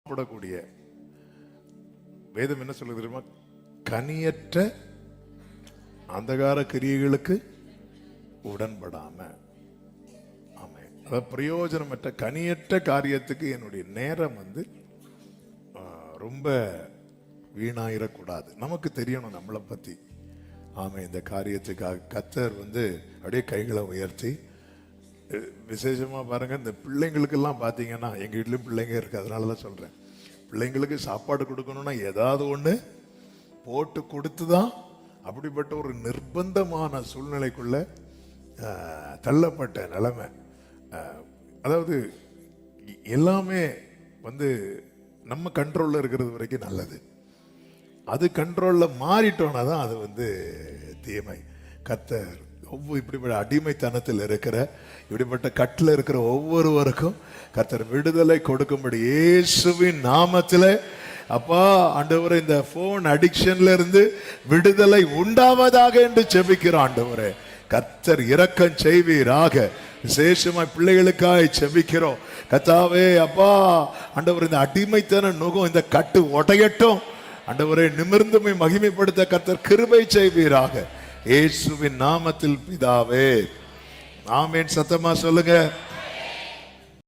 கூடக்கூடிய வேதம் என்ன சொல்லுது தெரியுமா? கனியற்ற அந்தகார கிரியைகளுக்கு உடன்படாம. ஆமே, அதாவது பிரயோஜனமற்ற கனியற்ற காரியத்துக்கு என்னுடைய நேரம் ரொம்ப வீணாயிடக்கூடாது. நமக்கு தெரியணும் நம்மளை பத்தி. ஆமே, இந்த காரியத்துக்காக கர்த்தர் அப்படியே கைகளை உயர்த்தி விசேஷமா பாருங்க. இந்த பிள்ளைங்களுக்கெல்லாம் பார்த்தீங்கன்னா, எங்க வீட்லயும் பிள்ளைங்க இருக்கு, அதனாலதான் சொல்றேன். பிள்ளைங்களுக்கு சாப்பாடு கொடுக்கணும்னா ஏதாவது ஒண்ணு போட்டு கொடுத்துதான். அப்படிப்பட்ட ஒரு நிர்பந்தமான சூழ்நிலைக்குள்ள தள்ளப்பட்ட நிலைமை. அதாவது எல்லாமே நம்ம கண்ட்ரோல்ல இருக்கிறது வரைக்கும் நல்லது. அது கண்ட்ரோல்ல மாறிட்டோம்னா தான் அது தீமை. கர்த்தர் இப்படிப்பட்ட அடிமைத்தனத்தில் இருக்கிற, இப்படிப்பட்ட கட்டில் இருக்கிற ஒவ்வொருவருக்கும் கர்த்தர் விடுதலை கொடுக்கும்படி இயேசுவின் நாமத்தில் அப்பா ஆண்டவரே, இந்த போன் அடிக்ஷன்ல இருந்து விடுதலை உண்டாவதாக என்று ஜெபிக்கிறோம். ஆண்டவரே, கர்த்தர் இரக்கம் செய்வீராக. விசேஷமாய் பிள்ளைகளுக்காய் ஜெபிக்கிறோம். கர்த்தாவே அப்பா ஆண்டவர், இந்த அடிமைத்தன நுகம், இந்த கட்டு உடையட்டும். ஆண்டவரே, நிமிர்ந்துமை மகிமைப்படுத்த கர்த்தர் கிருபை செய்வீராக. இயேசுவின் நாமத்தில் பிதாவே, ஆமென். சத்தமா சொல்லுங்க.